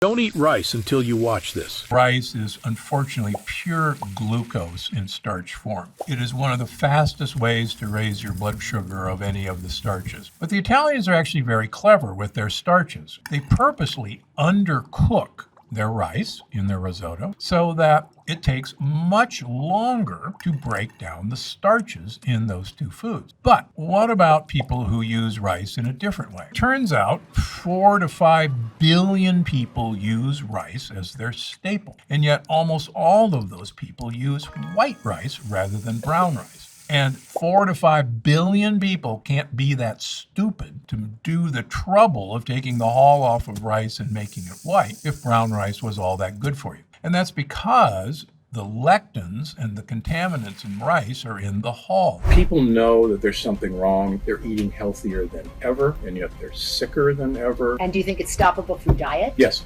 Don't eat rice until you watch this. Rice is unfortunately pure glucose in starch form. It is one of the fastest ways to raise your blood sugar of any of the starches. But the Italians are actually very clever with their starches. They purposely undercook their rice in their risotto so that it takes much longer to break down the starches in those two foods. But what about people who use rice in a different way? Turns out 4 to 5 billion people use rice as their staple, and yet almost all of those people use white rice rather than brown rice. And 4 to 5 billion people can't be that stupid to do the trouble of taking the hull off of rice and making it white if brown rice was all that good for you. And that's because the lectins and the contaminants in rice are in the hull. People know that there's something wrong. They're eating healthier than ever, and yet they're sicker than ever. And do you think it's stoppable through diet? Yes.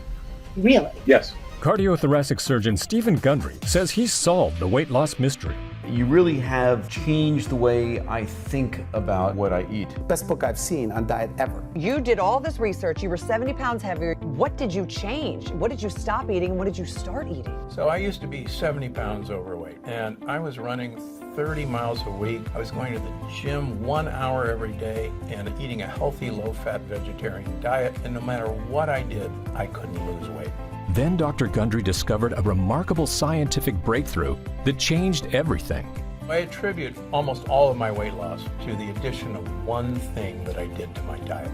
Really? Yes. Cardiothoracic surgeon Stephen Gundry says he's solved the weight loss mystery. You really have changed the way I think about what I eat. Best book I've seen on diet ever. You did all this research, you were 70 pounds heavier. What did you change? What did you stop eating and what did you start eating? So I used to be 70 pounds overweight, and I was running 30 miles a week. I was going to the gym 1 hour every day and eating a healthy, low-fat vegetarian diet, and no matter what I did, I couldn't lose weight. Then Dr. Gundry discovered a remarkable scientific breakthrough that changed everything. I attribute almost all of my weight loss to the addition of one thing that I did to my diet.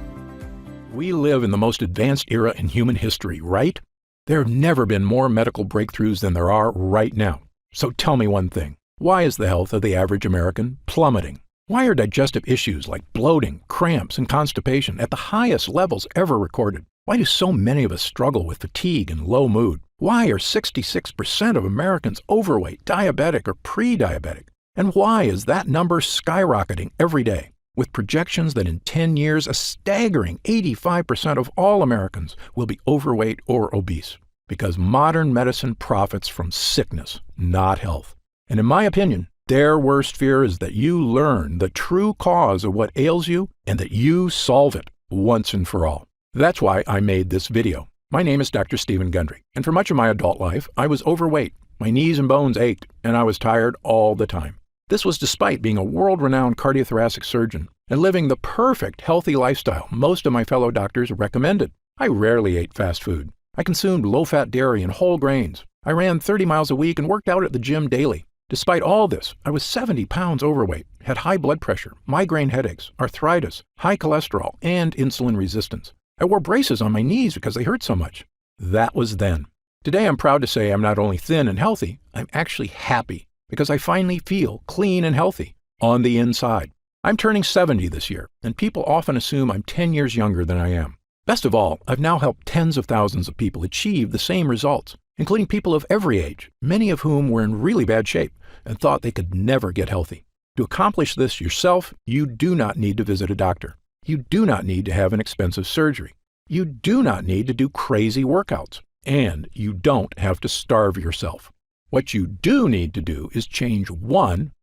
We live in the most advanced era in human history, right? There have never been more medical breakthroughs than there are right now. So tell me one thing. Why is the health of the average American plummeting? Why are digestive issues like bloating, cramps, and constipation at the highest levels ever recorded? Why do so many of us struggle with fatigue and low mood? Why are 66% of Americans overweight, diabetic, or pre-diabetic? And why is that number skyrocketing every day? With projections that in 10 years, a staggering 85% of all Americans will be overweight or obese. Because modern medicine profits from sickness, not health. And in my opinion, their worst fear is that you learn the true cause of what ails you and that you solve it once and for all. That's why I made this video. My name is Dr. Stephen Gundry, and for much of my adult life, I was overweight. My knees and bones ached, and I was tired all the time. This was despite being a world-renowned cardiothoracic surgeon and living the perfect healthy lifestyle most of my fellow doctors recommended. I rarely ate fast food. I consumed low-fat dairy and whole grains. I ran 30 miles a week and worked out at the gym daily. Despite all this, I was 70 pounds overweight, had high blood pressure, migraine headaches, arthritis, high cholesterol, and insulin resistance. I wore braces on my knees because they hurt so much. That was then. Today I'm proud to say I'm not only thin and healthy, I'm actually happy because I finally feel clean and healthy on the inside. I'm turning 70 this year, and people often assume I'm 10 years younger than I am. Best of all, I've now helped tens of thousands of people achieve the same results, including people of every age, many of whom were in really bad shape and thought they could never get healthy. To accomplish this yourself, you do not need to visit a doctor. You do not need to have an expensive surgery. You do not need to do crazy workouts. And you don't have to starve yourself. What you do need to do is change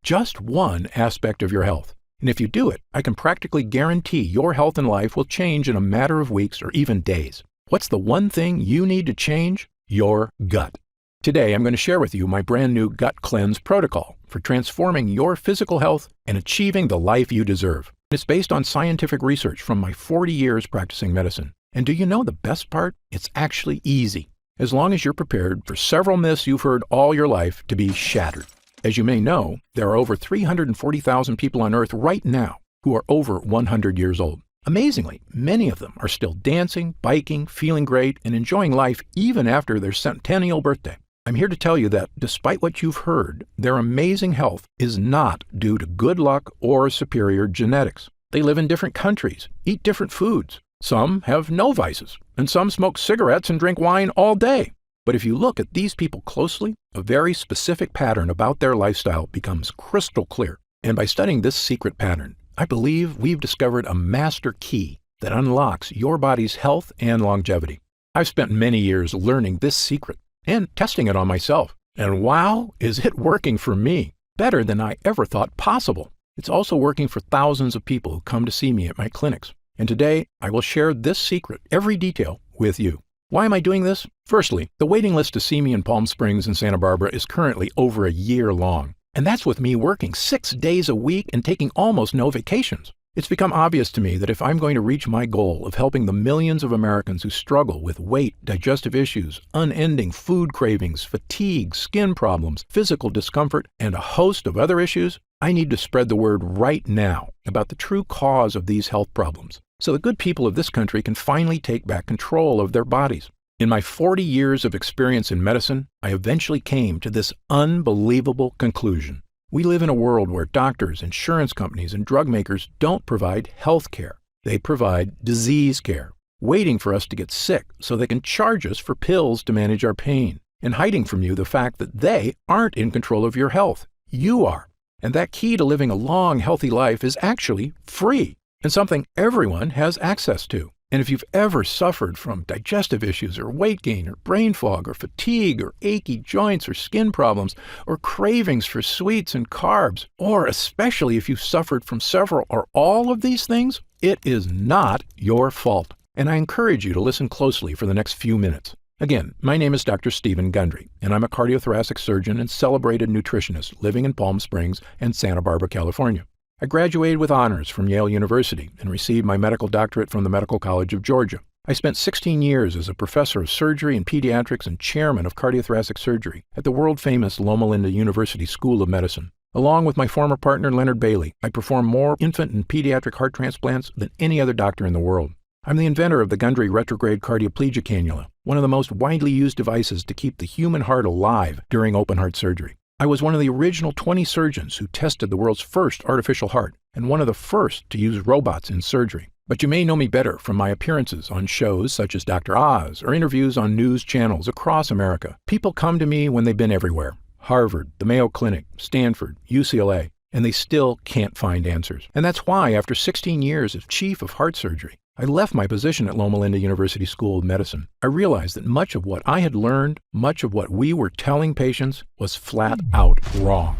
just one aspect of your health. And if you do it, I can practically guarantee your health and life will change in a matter of weeks or even days. What's the one thing you need to change? Your gut. Today, I'm going to share with you my brand new Gut Cleanse protocol for transforming your physical health and achieving the life you deserve. It's based on scientific research from my 40 years practicing medicine. And do you know the best part? It's actually easy, as long as you're prepared for several myths you've heard all your life to be shattered. As you may know, there are over 340,000 people on Earth right now who are over 100 years old. Amazingly, many of them are still dancing, biking, feeling great, and enjoying life even after their centennial birthday. I'm here to tell you that despite what you've heard, their amazing health is not due to good luck or superior genetics. They live in different countries, eat different foods. Some have no vices, and some smoke cigarettes and drink wine all day. But if you look at these people closely, a very specific pattern about their lifestyle becomes crystal clear. And by studying this secret pattern, I believe we've discovered a master key that unlocks your body's health and longevity. I've spent many years learning this secret and testing it on myself. And wow, is it working for me? Better than I ever thought possible. It's also working for thousands of people who come to see me at my clinics. And today, I will share this secret, every detail, with you. Why am I doing this? Firstly, the waiting list to see me in Palm Springs and Santa Barbara is currently over a year long. And that's with me working 6 days a week and taking almost no vacations. It's become obvious to me that if I'm going to reach my goal of helping the millions of Americans who struggle with weight, digestive issues, unending food cravings, fatigue, skin problems, physical discomfort, and a host of other issues, I need to spread the word right now about the true cause of these health problems, so the good people of this country can finally take back control of their bodies. In my 40 years of experience in medicine, I eventually came to this unbelievable conclusion. We live in a world where doctors, insurance companies, and drug makers don't provide health care. They provide disease care, waiting for us to get sick so they can charge us for pills to manage our pain, and hiding from you the fact that they aren't in control of your health. You are. And that key to living a long, healthy life is actually free and something everyone has access to. And if you've ever suffered from digestive issues or weight gain or brain fog or fatigue or achy joints or skin problems or cravings for sweets and carbs, or especially if you've suffered from several or all of these things, it is not your fault. And I encourage you to listen closely for the next few minutes. Again, my name is Dr. Stephen Gundry, and I'm a cardiothoracic surgeon and celebrated nutritionist living in Palm Springs and Santa Barbara, California. I graduated with honors from Yale University and received my medical doctorate from the Medical College of Georgia. I spent 16 years as a professor of surgery and pediatrics and chairman of cardiothoracic surgery at the world-famous Loma Linda University School of Medicine. Along with my former partner, Leonard Bailey, I perform more infant and pediatric heart transplants than any other doctor in the world. I'm the inventor of the Gundry retrograde cardioplegia cannula, one of the most widely used devices to keep the human heart alive during open-heart surgery. I was one of the original 20 surgeons who tested the world's first artificial heart and one of the first to use robots in surgery. But you may know me better from my appearances on shows such as Dr. Oz or interviews on news channels across America. People come to me when they've been everywhere: Harvard, the Mayo Clinic, Stanford, UCLA, and they still can't find answers. And that's why, after 16 years as chief of heart surgery, I left my position at Loma Linda University School of Medicine. I realized that much of what I had learned, much of what we were telling patients, was flat out wrong.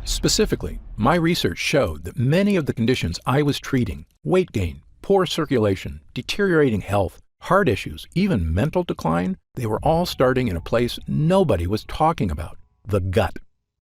Specifically, my research showed that many of the conditions I was treating, weight gain, poor circulation, deteriorating health, heart issues, even mental decline, they were all starting in a place nobody was talking about: the gut.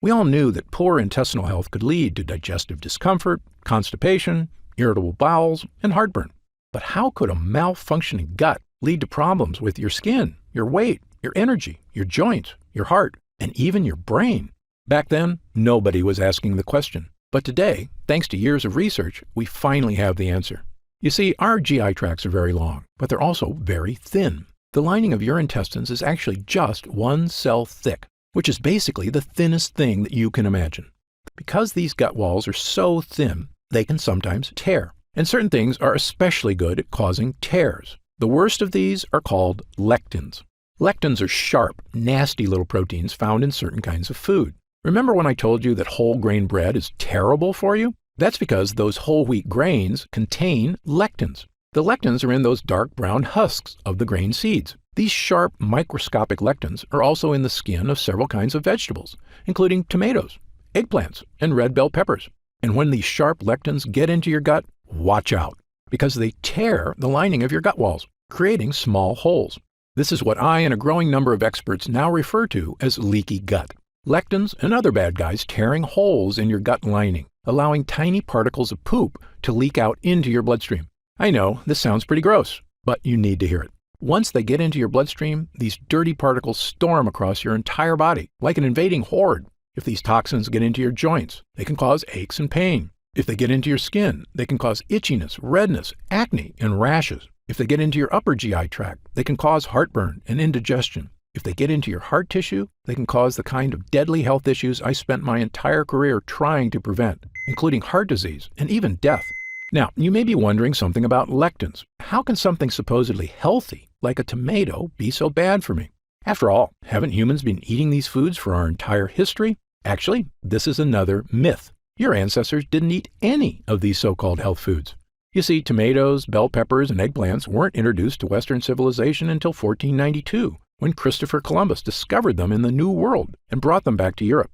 We all knew that poor intestinal health could lead to digestive discomfort, constipation, irritable bowels, and heartburn. But how could a malfunctioning gut lead to problems with your skin, your weight, your energy, your joints, your heart, and even your brain? Back then, nobody was asking the question. But today, thanks to years of research, we finally have the answer. You see, our GI tracts are very long, but they're also very thin. The lining of your intestines is actually just one cell thick, which is basically the thinnest thing that you can imagine. Because these gut walls are so thin, they can sometimes tear. And certain things are especially good at causing tears. The worst of these are called lectins. Lectins are sharp, nasty little proteins found in certain kinds of food. Remember when I told you that whole grain bread is terrible for you? That's because those whole wheat grains contain lectins. The lectins are in those dark brown husks of the grain seeds. These sharp, microscopic lectins are also in the skin of several kinds of vegetables, including tomatoes, eggplants, and red bell peppers. And when these sharp lectins get into your gut, watch out, because they tear the lining of your gut walls, creating small holes. This is what I and a growing number of experts now refer to as leaky gut. Lectins and other bad guys tearing holes in your gut lining, allowing tiny particles of poop to leak out into your bloodstream. I know, this sounds pretty gross, but you need to hear it. Once they get into your bloodstream, these dirty particles storm across your entire body, like an invading horde. If these toxins get into your joints, they can cause aches and pain. If they get into your skin, they can cause itchiness, redness, acne, and rashes. If they get into your upper GI tract, they can cause heartburn and indigestion. If they get into your heart tissue, they can cause the kind of deadly health issues I spent my entire career trying to prevent, including heart disease and even death. Now, you may be wondering something about lectins. How can something supposedly healthy, like a tomato, be so bad for me? After all, haven't humans been eating these foods for our entire history? Actually, this is another myth. Your ancestors didn't eat any of these so-called health foods. You see, tomatoes, bell peppers, and eggplants weren't introduced to Western civilization until 1492, when Christopher Columbus discovered them in the New World and brought them back to Europe.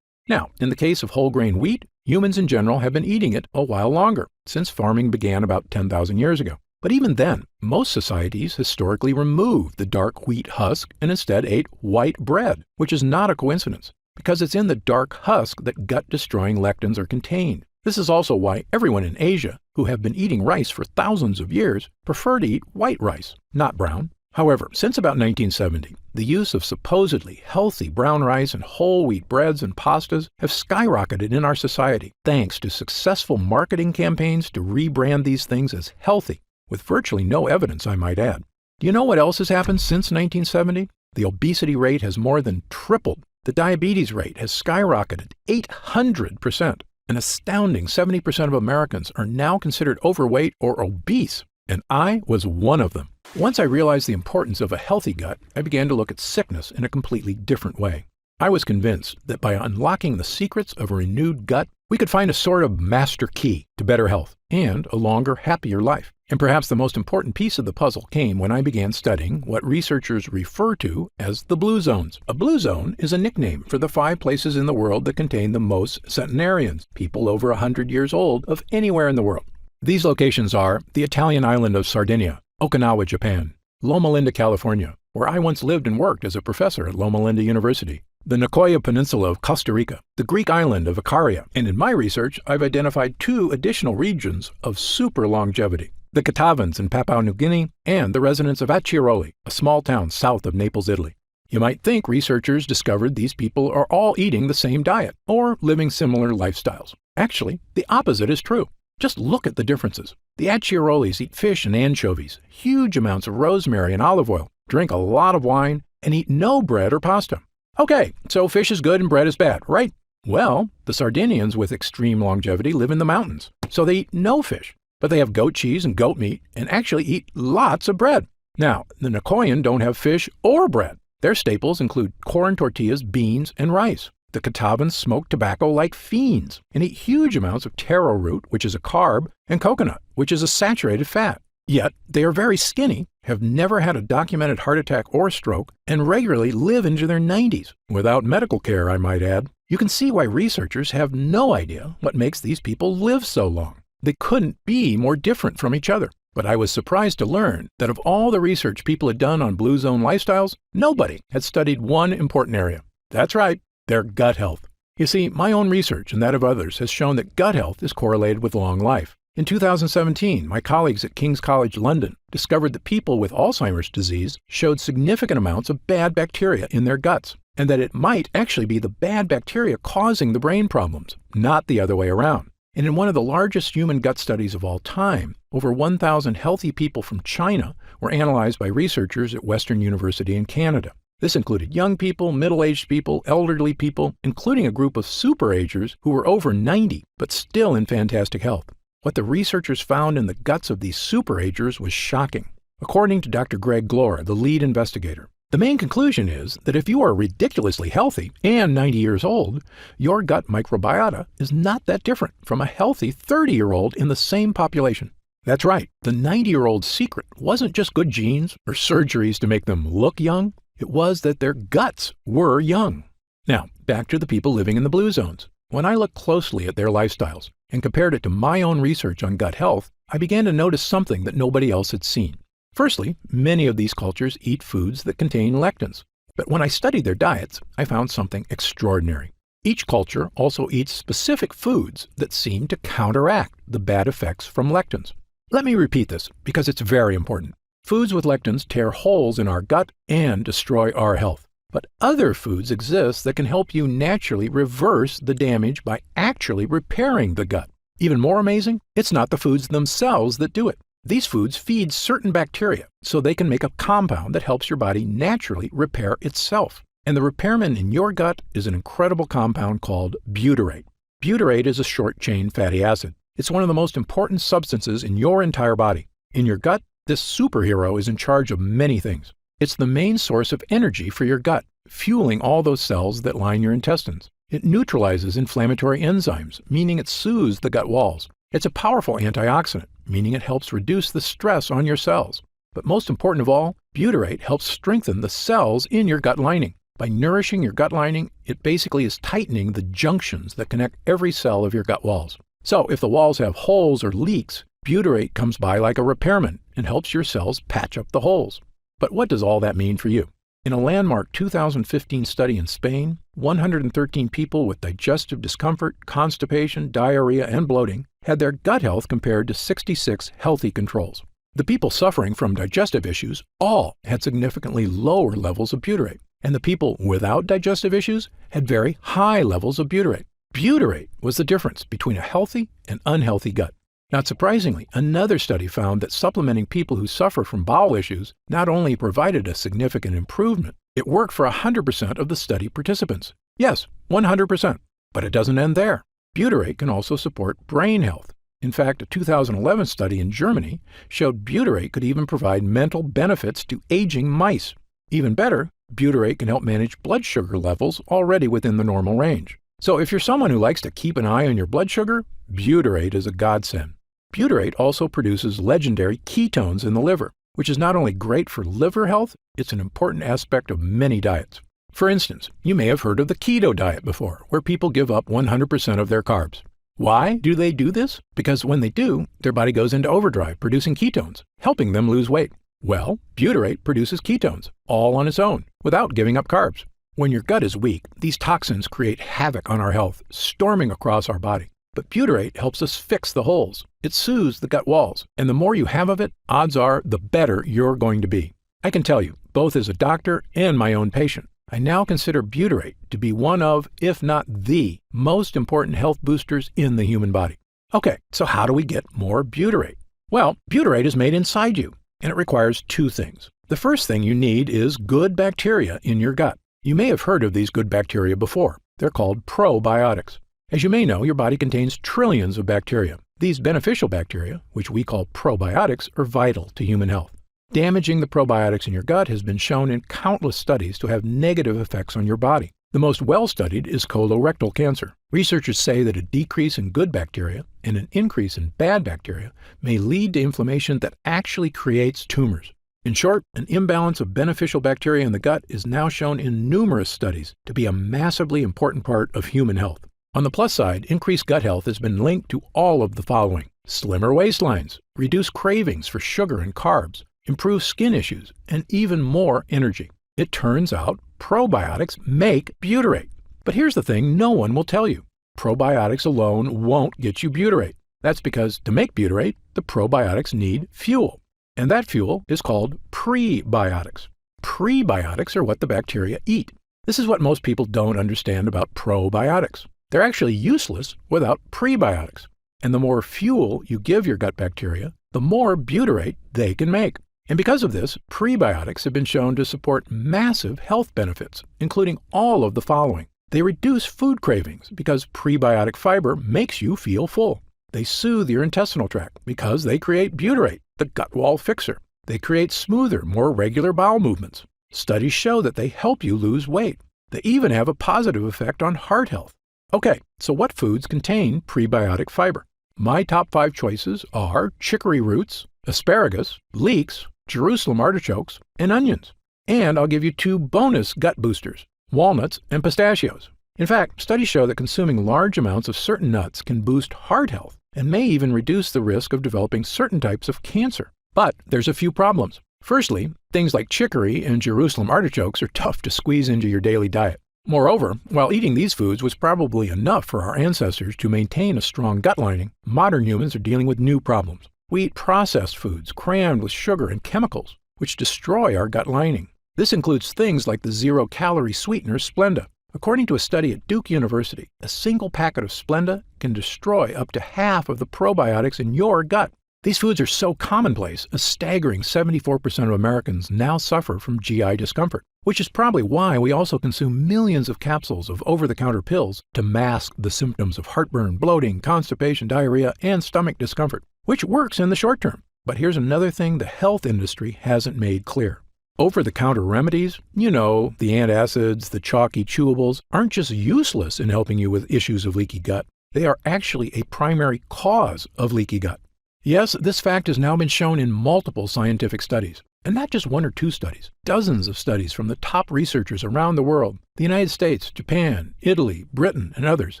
Now, in the case of whole grain wheat, humans in general have been eating it a while longer, since farming began about 10,000 years ago. But even then, most societies historically removed the dark wheat husk and instead ate white bread, which is not a coincidence, because it's in the dark husk that gut-destroying lectins are contained. This is also why everyone in Asia, who have been eating rice for thousands of years, prefer to eat white rice, not brown. However, since about 1970, the use of supposedly healthy brown rice and whole wheat breads and pastas have skyrocketed in our society thanks to successful marketing campaigns to rebrand these things as healthy, with virtually no evidence, I might add. Do you know what else has happened since 1970? The obesity rate has more than tripled. The diabetes rate has skyrocketed 800%. An astounding 70% of Americans are now considered overweight or obese, and I was one of them. Once I realized the importance of a healthy gut, I began to look at sickness in a completely different way. I was convinced that by unlocking the secrets of a renewed gut, we could find a sort of master key to better health and a longer, happier life. And perhaps the most important piece of the puzzle came when I began studying what researchers refer to as the blue zones. A blue zone is a nickname for the 5 places in the world that contain the most centenarians, people over 100 years old, of anywhere in the world. These locations are the Italian island of Sardinia, Okinawa, Japan, Loma Linda, California, where I once lived and worked as a professor at Loma Linda University, the Nicoya Peninsula of Costa Rica, the Greek island of Icaria, and in my research, I've identified 2 additional regions of super longevity, the Catavans in Papua New Guinea and the residents of Acciaroli, a small town south of Naples, Italy. You might think researchers discovered these people are all eating the same diet or living similar lifestyles. Actually, the opposite is true. Just look at the differences. The Acciarolis eat fish and anchovies, huge amounts of rosemary and olive oil, drink a lot of wine, and eat no bread or pasta. Okay, so fish is good and bread is bad, right? Well, the Sardinians with extreme longevity live in the mountains, so they eat no fish, but they have goat cheese and goat meat and actually eat lots of bread. Now, the Nicoyan don't have fish or bread. Their staples include corn tortillas, beans, and rice. The Catavans smoke tobacco like fiends and eat huge amounts of taro root, which is a carb, and coconut, which is a saturated fat. Yet, they are very skinny, have never had a documented heart attack or stroke, and regularly live into their 90s, without medical care, I might add. You can see why researchers have no idea what makes these people live so long. They couldn't be more different from each other. But I was surprised to learn that of all the research people had done on blue zone lifestyles, nobody had studied one important area. That's right, their gut health. You see, my own research and that of others has shown that gut health is correlated with long life. In 2017, my colleagues at King's College London discovered that people with Alzheimer's disease showed significant amounts of bad bacteria in their guts, and that it might actually be the bad bacteria causing the brain problems, not the other way around. And in one of the largest human gut studies of all time, over 1,000 healthy people from China were analyzed by researchers at Western University in Canada. This included young people, middle-aged people, elderly people, including a group of superagers who were over 90 but still in fantastic health. What the researchers found in the guts of these superagers was shocking. According to Dr. Greg Glore, the lead investigator, the main conclusion is that if you are ridiculously healthy and 90 years old, your gut microbiota is not that different from a healthy 30-year-old in the same population. That's right, the 90-year-old's secret wasn't just good genes or surgeries to make them look young. It was that their guts were young. Now, back to the people living in the blue zones. When I looked closely at their lifestyles and compared it to my own research on gut health, I began to notice something that nobody else had seen. Firstly, many of these cultures eat foods that contain lectins. But when I studied their diets, I found something extraordinary. Each culture also eats specific foods that seem to counteract the bad effects from lectins. Let me repeat this because it's very important. Foods with lectins tear holes in our gut and destroy our health. But other foods exist that can help you naturally reverse the damage by actually repairing the gut. Even more amazing, it's not the foods themselves that do it. These foods feed certain bacteria so they can make a compound that helps your body naturally repair itself. And the repairman in your gut is an incredible compound called butyrate. Butyrate is a short-chain fatty acid. It's one of the most important substances in your entire body. In your gut, this superhero is in charge of many things. It's the main source of energy for your gut, fueling all those cells that line your intestines. It neutralizes inflammatory enzymes, meaning it soothes the gut walls. It's a powerful antioxidant, meaning it helps reduce the stress on your cells. But most important of all, butyrate helps strengthen the cells in your gut lining. By nourishing your gut lining, it basically is tightening the junctions that connect every cell of your gut walls. So if the walls have holes or leaks, Butyrate comes by like a repairman and helps your cells patch up the holes. But what does all that mean for you? In a landmark 2015 study in Spain, 113 people with digestive discomfort, constipation, diarrhea, and bloating had their gut health compared to 66 healthy controls. The people suffering from digestive issues all had significantly lower levels of butyrate, and the people without digestive issues had very high levels of butyrate. Butyrate was the difference between a healthy and unhealthy gut. Not surprisingly, another study found that supplementing people who suffer from bowel issues not only provided a significant improvement, it worked for 100% of the study participants. Yes, 100%. But it doesn't end there. Butyrate can also support brain health. In fact, a 2011 study in Germany showed butyrate could even provide mental benefits to aging mice. Even better, butyrate can help manage blood sugar levels already within the normal range. So if you're someone who likes to keep an eye on your blood sugar, butyrate is a godsend. Butyrate also produces legendary ketones in the liver, which is not only great for liver health, it's an important aspect of many diets. For instance, you may have heard of the keto diet before, where people give up 100% of their carbs. Why do they do this? Because when they do, their body goes into overdrive producing ketones, helping them lose weight. Well, butyrate produces ketones, all on its own, without giving up carbs. When your gut is weak, these toxins create havoc on our health, storming across our body. But butyrate helps us fix the holes. It soothes the gut walls, and the more you have of it, odds are the better you're going to be. I can tell you, both as a doctor and my own patient, I now consider butyrate to be one of, if not the, most important health boosters in the human body. Okay, so how do we get more butyrate? Well, butyrate is made inside you, and it requires two things. The first thing you need is good bacteria in your gut. You may have heard of these good bacteria before. They're called probiotics. As you may know, your body contains trillions of bacteria. These beneficial bacteria, which we call probiotics, are vital to human health. Damaging the probiotics in your gut has been shown in countless studies to have negative effects on your body. The most well-studied is colorectal cancer. Researchers say that a decrease in good bacteria and an increase in bad bacteria may lead to inflammation that actually creates tumors. In short, an imbalance of beneficial bacteria in the gut is now shown in numerous studies to be a massively important part of human health. On the plus side, increased gut health has been linked to all of the following: slimmer waistlines, reduced cravings for sugar and carbs, improved skin issues, and even more energy. It turns out probiotics make butyrate. But here's the thing no one will tell you. Probiotics alone won't get you butyrate. That's because to make butyrate, the probiotics need fuel. And that fuel is called prebiotics. Prebiotics are what the bacteria eat. This is what most people don't understand about probiotics. They're actually useless without prebiotics. And the more fuel you give your gut bacteria, the more butyrate they can make. And because of this, prebiotics have been shown to support massive health benefits, including all of the following. They reduce food cravings because prebiotic fiber makes you feel full. They soothe your intestinal tract because they create butyrate, the gut wall fixer. They create smoother, more regular bowel movements. Studies show that they help you lose weight. They even have a positive effect on heart health. Okay, so what foods contain prebiotic fiber? My top 5 choices are chicory roots, asparagus, leeks, Jerusalem artichokes, and onions. And I'll give you 2 bonus gut boosters, walnuts and pistachios. In fact, studies show that consuming large amounts of certain nuts can boost heart health and may even reduce the risk of developing certain types of cancer. But there's a few problems. Firstly, things like chicory and Jerusalem artichokes are tough to squeeze into your daily diet. Moreover, while eating these foods was probably enough for our ancestors to maintain a strong gut lining, modern humans are dealing with new problems. We eat processed foods crammed with sugar and chemicals, which destroy our gut lining. This includes things like the zero-calorie sweetener Splenda. According to a study at Duke University, a single packet of Splenda can destroy up to half of the probiotics in your gut. These foods are so commonplace, a staggering 74% of Americans now suffer from GI discomfort, which is probably why we also consume millions of capsules of over-the-counter pills to mask the symptoms of heartburn, bloating, constipation, diarrhea, and stomach discomfort, which works in the short term. But here's another thing the health industry hasn't made clear. Over-the-counter remedies, the antacids, the chalky chewables, aren't just useless in helping you with issues of leaky gut. They are actually a primary cause of leaky gut. Yes, this fact has now been shown in multiple scientific studies. And not just one or two studies, dozens of studies from the top researchers around the world, the United States, Japan, Italy, Britain, and others,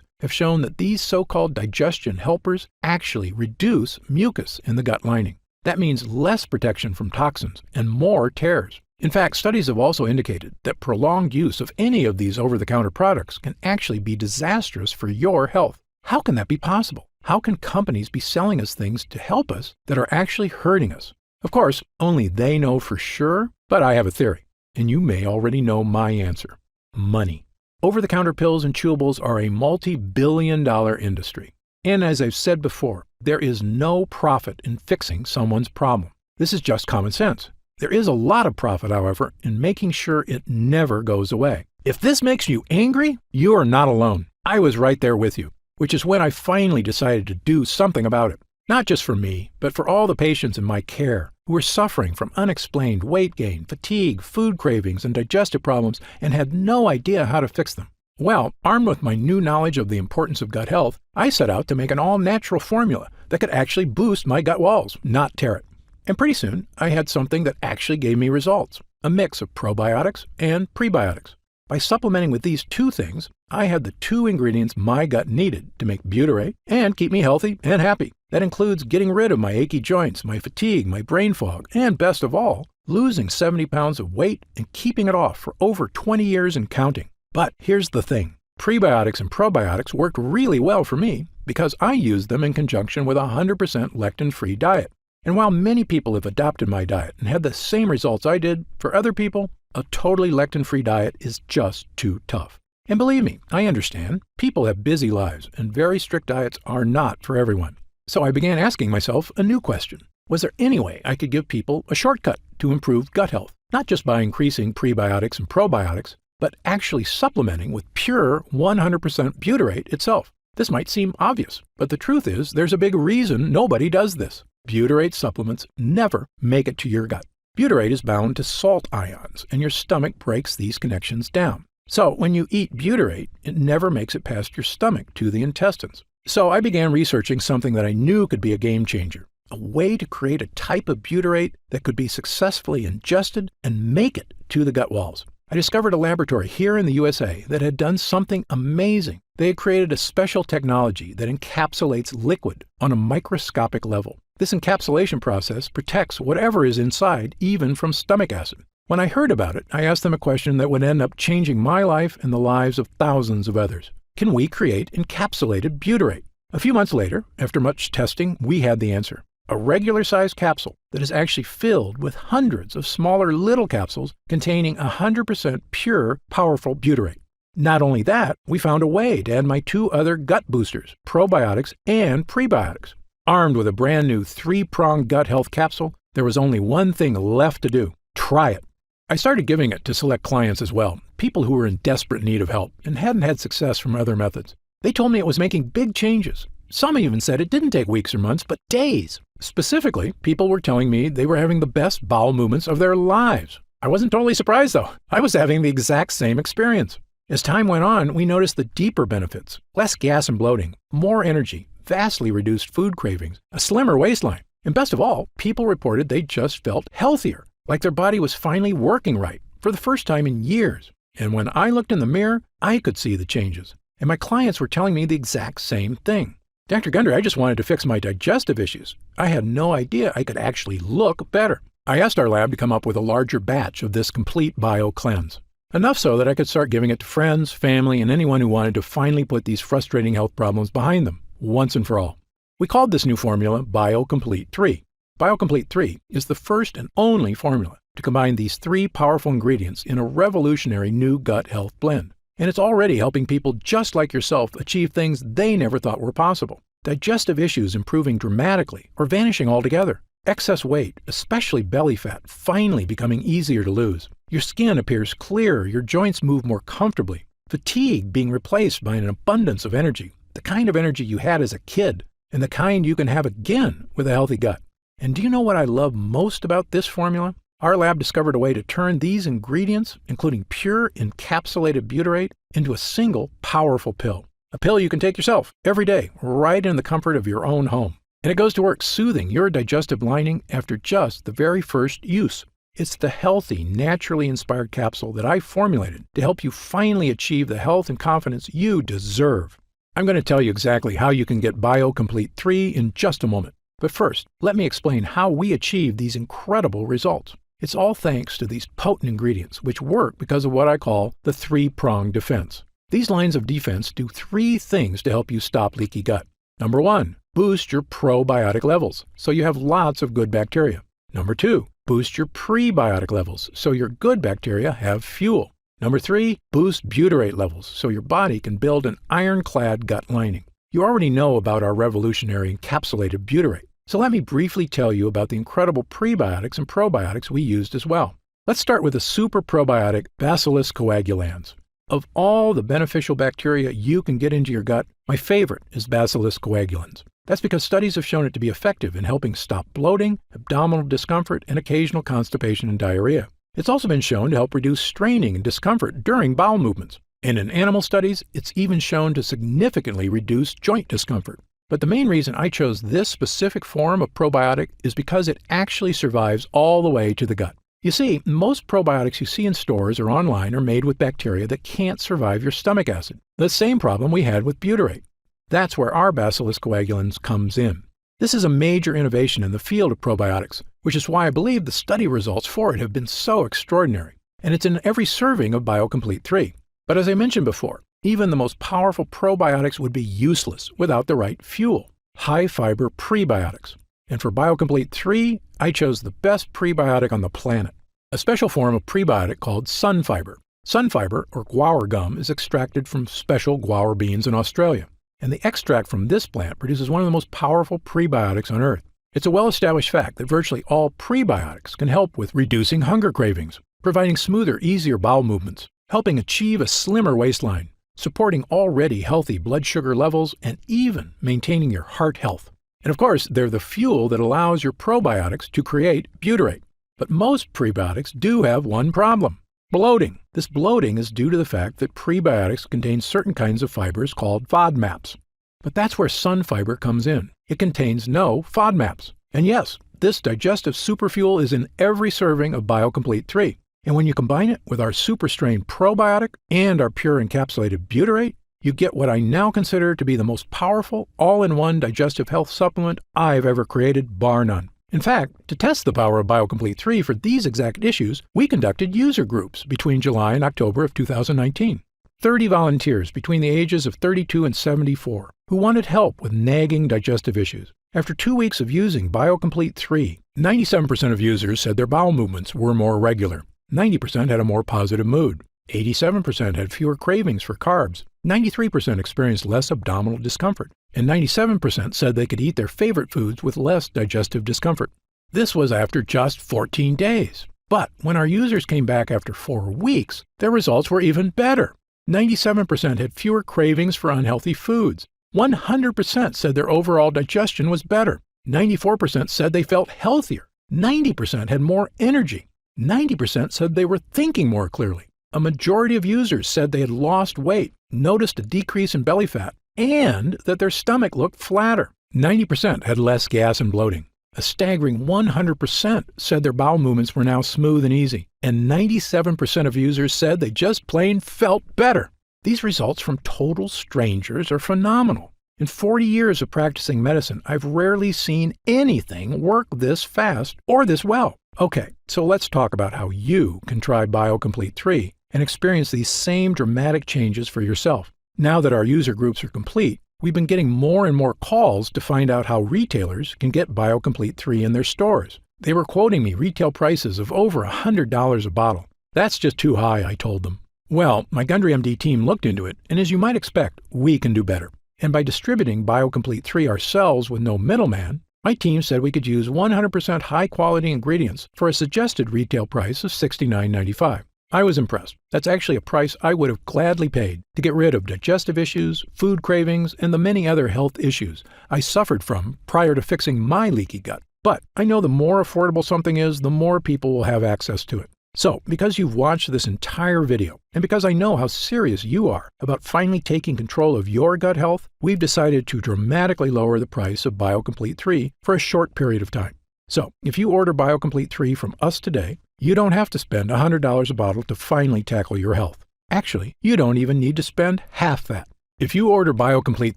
have shown that these so-called digestion helpers actually reduce mucus in the gut lining. That means less protection from toxins and more tears. In fact, studies have also indicated that prolonged use of any of these over-the-counter products can actually be disastrous for your health. How can that be possible? How can companies be selling us things to help us that are actually hurting us? Of course, only they know for sure, but I have a theory, and you may already know my answer. Money. Over-the-counter pills and chewables are a multi-billion-dollar industry. And as I've said before, there is no profit in fixing someone's problem. This is just common sense. There is a lot of profit, however, in making sure it never goes away. If this makes you angry, you are not alone. I was right there with you, which is when I finally decided to do something about it. Not just for me, but for all the patients in my care who were suffering from unexplained weight gain, fatigue, food cravings, and digestive problems and had no idea how to fix them. Well, armed with my new knowledge of the importance of gut health, I set out to make an all-natural formula that could actually boost my gut walls, not tear it. And pretty soon, I had something that actually gave me results, a mix of probiotics and prebiotics. By supplementing with these two things, I had the two ingredients my gut needed to make butyrate and keep me healthy and happy. That includes getting rid of my achy joints, my fatigue, my brain fog, and best of all, losing 70 pounds of weight and keeping it off for over 20 years and counting. But here's the thing. Prebiotics and probiotics worked really well for me because I used them in conjunction with a 100% lectin-free diet. And while many people have adopted my diet and had the same results I did, for other people, a totally lectin-free diet is just too tough. And believe me, I understand. People have busy lives, and very strict diets are not for everyone. So I began asking myself a new question. Was there any way I could give people a shortcut to improve gut health? Not just by increasing prebiotics and probiotics, but actually supplementing with pure 100% butyrate itself. This might seem obvious, but the truth is there's a big reason nobody does this. Butyrate supplements never make it to your gut. Butyrate is bound to salt ions, and your stomach breaks these connections down. So when you eat butyrate, it never makes it past your stomach to the intestines. So I began researching something that I knew could be a game changer, a way to create a type of butyrate that could be successfully ingested and make it to the gut walls. I discovered a laboratory here in the USA that had done something amazing. They had created a special technology that encapsulates liquid on a microscopic level. This encapsulation process protects whatever is inside, even from stomach acid. When I heard about it, I asked them a question that would end up changing my life and the lives of thousands of others. Can we create encapsulated butyrate? A few months later, after much testing, we had the answer. A regular-sized capsule that is actually filled with hundreds of smaller little capsules containing 100% pure, powerful butyrate. Not only that, we found a way to add my two other gut boosters, probiotics and prebiotics. Armed with a brand new 3-pronged gut health capsule, there was only one thing left to do: try it. I started giving it to select clients as well, people who were in desperate need of help and hadn't had success from other methods. They told me it was making big changes. Some even said it didn't take weeks or months, but days. Specifically, people were telling me they were having the best bowel movements of their lives. I wasn't totally surprised, though. I was having the exact same experience. As time went on, we noticed the deeper benefits: less gas and bloating, more energy, vastly reduced food cravings, a slimmer waistline. And best of all, people reported they just felt healthier, like their body was finally working right for the first time in years. And when I looked in the mirror, I could see the changes. And my clients were telling me the exact same thing. Dr. Gundry, I just wanted to fix my digestive issues. I had no idea I could actually look better. I asked our lab to come up with a larger batch of this complete bio cleanse. Enough so that I could start giving it to friends, family, and anyone who wanted to finally put these frustrating health problems behind them, once and for all. We called this new formula BioComplete 3. BioComplete 3 is the first and only formula to combine these 3 powerful ingredients in a revolutionary new gut health blend. And it's already helping people just like yourself achieve things they never thought were possible. Digestive issues improving dramatically or vanishing altogether. Excess weight, especially belly fat, finally becoming easier to lose. Your skin appears clearer, your joints move more comfortably. Fatigue being replaced by an abundance of energy, the kind of energy you had as a kid, and the kind you can have again with a healthy gut. And do you know what I love most about this formula? Our lab discovered a way to turn these ingredients, including pure encapsulated butyrate, into a single powerful pill. A pill you can take yourself every day, right in the comfort of your own home. And it goes to work soothing your digestive lining after just the very first use. It's the healthy, naturally inspired capsule that I formulated to help you finally achieve the health and confidence you deserve. I'm going to tell you exactly how you can get BioComplete 3 in just a moment. But first, let me explain how we achieve these incredible results. It's all thanks to these potent ingredients, which work because of what I call the three-pronged defense. These lines of defense do three things to help you stop leaky gut. Number 1, boost your probiotic levels, so you have lots of good bacteria. Number 2, boost your prebiotic levels, so your good bacteria have fuel. Number 3, boost butyrate levels, so your body can build an ironclad gut lining. You already know about our revolutionary encapsulated butyrate, so let me briefly tell you about the incredible prebiotics and probiotics we used as well. Let's start with the super probiotic Bacillus coagulans. Of all the beneficial bacteria you can get into your gut, my favorite is Bacillus coagulans. That's because studies have shown it to be effective in helping stop bloating, abdominal discomfort, and occasional constipation and diarrhea. It's also been shown to help reduce straining and discomfort during bowel movements. And in animal studies, it's even shown to significantly reduce joint discomfort. But the main reason I chose this specific form of probiotic is because it actually survives all the way to the gut. You see, most probiotics you see in stores or online are made with bacteria that can't survive your stomach acid, the same problem we had with butyrate. That's where our Bacillus coagulans comes in. This is a major innovation in the field of probiotics, which is why I believe the study results for it have been so extraordinary. And it's in every serving of BioComplete 3. But as I mentioned before, even the most powerful probiotics would be useless without the right fuel, high-fiber prebiotics. And for BioComplete 3, I chose the best prebiotic on the planet, a special form of prebiotic called sunfiber. Sunfiber, or guar gum, is extracted from special guar beans in Australia. And the extract from this plant produces one of the most powerful prebiotics on Earth. It's a well-established fact that virtually all prebiotics can help with reducing hunger cravings, providing smoother, easier bowel movements, helping achieve a slimmer waistline, supporting already healthy blood sugar levels, and even maintaining your heart health. And of course, they're the fuel that allows your probiotics to create butyrate. But most prebiotics do have one problem: bloating. This bloating is due to the fact that prebiotics contain certain kinds of fibers called FODMAPs. But that's where sunfiber comes in. It contains no FODMAPs. And yes, this digestive superfuel is in every serving of BioComplete 3. And when you combine it with our super strain probiotic and our pure encapsulated butyrate, you get what I now consider to be the most powerful all-in-one digestive health supplement I've ever created, bar none. In fact, to test the power of BioComplete 3 for these exact issues, we conducted user groups between July and October of 2019. 30 volunteers between the ages of 32 and 74 who wanted help with nagging digestive issues. After 2 weeks of using BioComplete 3, 97% of users said their bowel movements were more regular. 90% had a more positive mood. 87% had fewer cravings for carbs. 93% experienced less abdominal discomfort. And 97% said they could eat their favorite foods with less digestive discomfort. This was after just 14 days. But when our users came back after 4 weeks, their results were even better. 97% had fewer cravings for unhealthy foods. 100% said their overall digestion was better. 94% said they felt healthier. 90% had more energy. 90% said they were thinking more clearly. A majority of users said they had lost weight, noticed a decrease in belly fat, and that their stomach looked flatter. 90% had less gas and bloating. A staggering 100% said their bowel movements were now smooth and easy. And 97% of users said they just plain felt better. These results from total strangers are phenomenal. In 40 years of practicing medicine, I've rarely seen anything work this fast or this well. Okay, so let's talk about how you can try BioComplete 3 and experience these same dramatic changes for yourself. Now that our user groups are complete, we've been getting more and more calls to find out how retailers can get BioComplete 3 in their stores. They were quoting me retail prices of over $100 a bottle. That's just too high, I told them. Well, my Gundry MD team looked into it, and as you might expect, we can do better. And by distributing BioComplete 3 ourselves with no middleman, my team said we could use 100% high-quality ingredients for a suggested retail price of $69.95. I was impressed. That's actually a price I would have gladly paid to get rid of digestive issues, food cravings, and the many other health issues I suffered from prior to fixing my leaky gut. But I know the more affordable something is, the more people will have access to it. So, because you've watched this entire video, and because I know how serious you are about finally taking control of your gut health, we've decided to dramatically lower the price of BioComplete 3 for a short period of time. So, if you order BioComplete 3 from us today, you don't have to spend $100 a bottle to finally tackle your health. Actually, you don't even need to spend half that. If you order BioComplete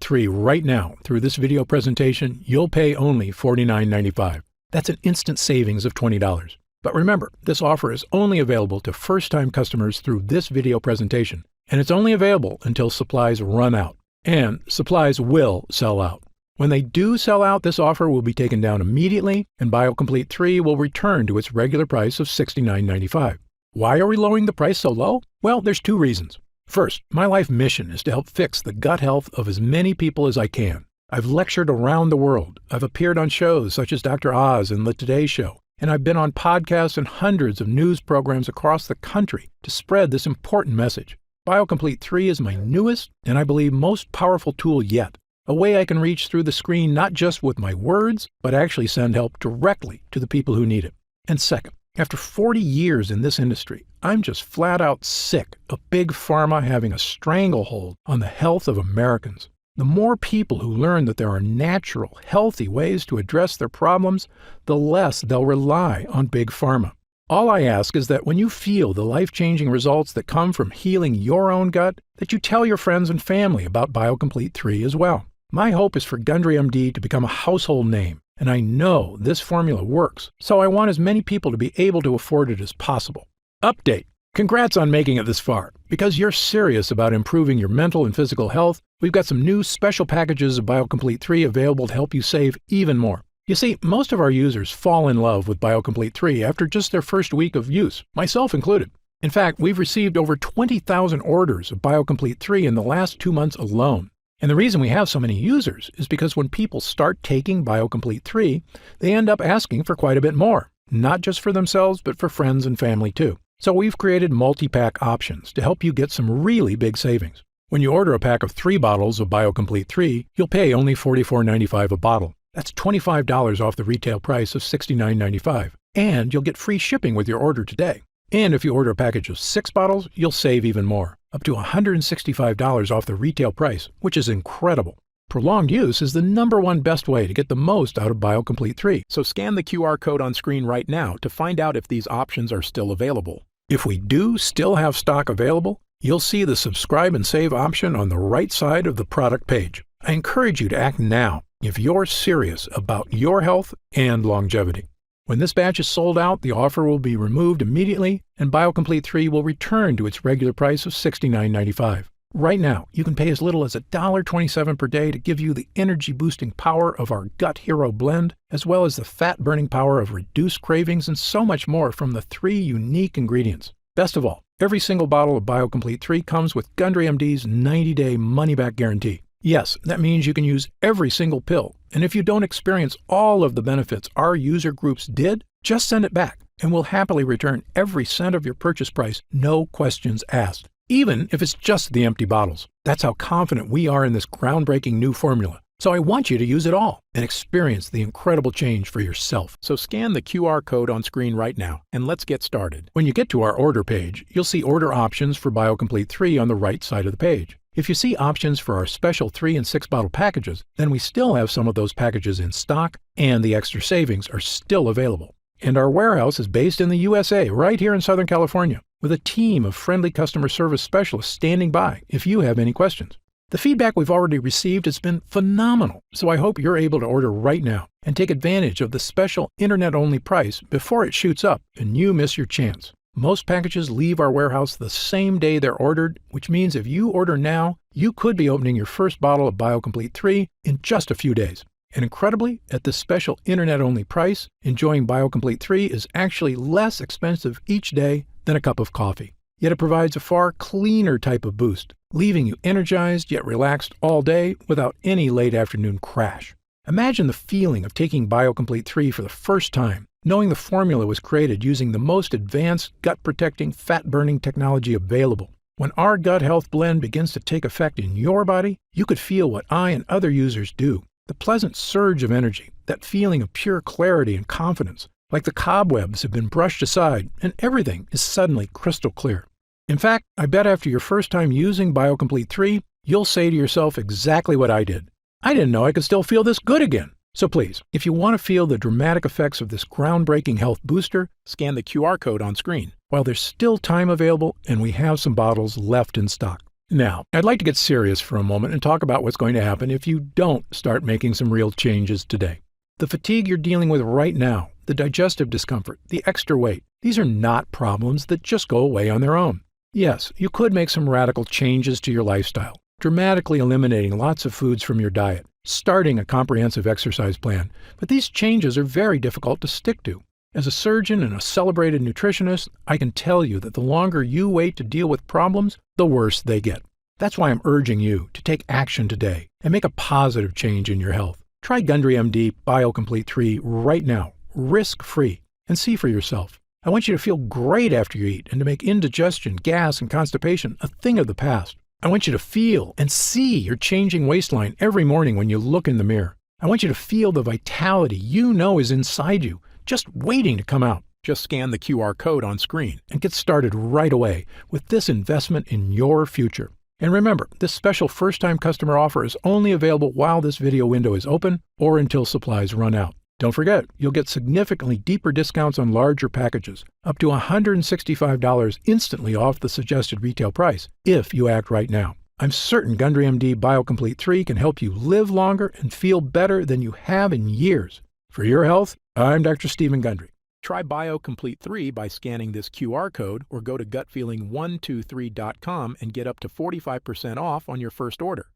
3 right now through this video presentation, you'll pay only $49.95. That's an instant savings of $20. But remember, this offer is only available to first-time customers through this video presentation, and it's only available until supplies run out. And supplies will sell out. When they do sell out, this offer will be taken down immediately, and BioComplete 3 will return to its regular price of $69.95. Why are we lowering the price so low? Well, there's two reasons. First, my life mission is to help fix the gut health of as many people as I can. I've lectured around the world. I've appeared on shows such as Dr. Oz and The Today Show, and I've been on podcasts and hundreds of news programs across the country to spread this important message. BioComplete 3 is my newest, and I believe most powerful tool yet. A way I can reach through the screen not just with my words, but actually send help directly to the people who need it. And second, after 40 years in this industry, I'm just flat out sick of Big Pharma having a stranglehold on the health of Americans. The more people who learn that there are natural, healthy ways to address their problems, the less they'll rely on Big Pharma. All I ask is that when you feel the life-changing results that come from healing your own gut, that you tell your friends and family about BioComplete 3 as well. My hope is for Gundry MD to become a household name, and I know this formula works, so I want as many people to be able to afford it as possible. Update. Congrats on making it this far. Because you're serious about improving your mental and physical health, we've got some new special packages of BioComplete 3 available to help you save even more. You see, most of our users fall in love with BioComplete 3 after just their first week of use, myself included. In fact, we've received over 20,000 orders of BioComplete 3 in the last 2 months alone. And the reason we have so many users is because when people start taking BioComplete 3, they end up asking for quite a bit more, not just for themselves, but for friends and family too. So we've created multi-pack options to help you get some really big savings. When you order a pack of 3 bottles of BioComplete 3, you'll pay only $44.95 a bottle. That's $25 off the retail price of $69.95. And you'll get free shipping with your order today. And if you order a package of 6 bottles, you'll save even more, up to $165 off the retail price, which is incredible. Prolonged use is the #1 best way to get the most out of BioComplete 3. So scan the QR code on screen right now to find out if these options are still available. If we do still have stock available, you'll see the subscribe and save option on the right side of the product page. I encourage you to act now if you're serious about your health and longevity. When this batch is sold out, the offer will be removed immediately, and BioComplete 3 will return to its regular price of $69.95. Right now, you can pay as little as $1.27 per day to give you the energy-boosting power of our Gut Hero blend, as well as the fat-burning power of reduced cravings and so much more from the 3 unique ingredients. Best of all, every single bottle of BioComplete 3 comes with Gundry MD's 90-day money-back guarantee. Yes, that means you can use every single pill, and if you don't experience all of the benefits our user groups did, just send it back, and we'll happily return every cent of your purchase price, no questions asked, even if it's just the empty bottles. That's how confident we are in this groundbreaking new formula. So I want you to use it all and experience the incredible change for yourself. So scan the QR code on screen right now, and let's get started. When you get to our order page, you'll see order options for BioComplete 3 on the right side of the page. If you see options for our special 3 and 6 bottle packages, then we still have some of those packages in stock, and the extra savings are still available. And our warehouse is based in the USA, right here in Southern California, with a team of friendly customer service specialists standing by if you have any questions. The feedback we've already received has been phenomenal, so I hope you're able to order right now and take advantage of the special internet-only price before it shoots up and you miss your chance. Most packages leave our warehouse the same day they're ordered, which means if you order now, you could be opening your first bottle of BioComplete 3 in just a few days. And incredibly, at this special internet-only price, enjoying BioComplete 3 is actually less expensive each day than a cup of coffee. Yet it provides a far cleaner type of boost, leaving you energized yet relaxed all day without any late afternoon crash. Imagine the feeling of taking BioComplete 3 for the first time, knowing the formula was created using the most advanced gut-protecting, fat-burning technology available. When our gut health blend begins to take effect in your body, you could feel what I and other users do. The pleasant surge of energy, that feeling of pure clarity and confidence, like the cobwebs have been brushed aside and everything is suddenly crystal clear. In fact, I bet after your first time using BioComplete 3, you'll say to yourself exactly what I did. I didn't know I could still feel this good again. So please, if you want to feel the dramatic effects of this groundbreaking health booster, scan the QR code on screen while there's still time available and we have some bottles left in stock. Now, I'd like to get serious for a moment and talk about what's going to happen if you don't start making some real changes today. The fatigue you're dealing with right now, the digestive discomfort, the extra weight, these are not problems that just go away on their own. Yes, you could make some radical changes to your lifestyle, dramatically eliminating lots of foods from your diet, starting a comprehensive exercise plan, but these changes are very difficult to stick to. As a surgeon and a celebrated nutritionist, I can tell you that the longer you wait to deal with problems, the worse they get. That's why I'm urging you to take action today and make a positive change in your health. Try Gundry MD BioComplete 3 right now, risk-free, and see for yourself. I want you to feel great after you eat and to make indigestion, gas, and constipation a thing of the past. I want you to feel and see your changing waistline every morning when you look in the mirror. I want you to feel the vitality you know is inside you, just waiting to come out. Just scan the QR code on screen and get started right away with this investment in your future. And remember, this special first-time customer offer is only available while this video window is open or until supplies run out. Don't forget, you'll get significantly deeper discounts on larger packages, up to $165 instantly off the suggested retail price, if you act right now. I'm certain Gundry MD BioComplete 3 can help you live longer and feel better than you have in years. For your health, I'm Dr. Stephen Gundry. Try BioComplete 3 by scanning this QR code or go to gutfeeling123.com and get up to 45% off on your first order.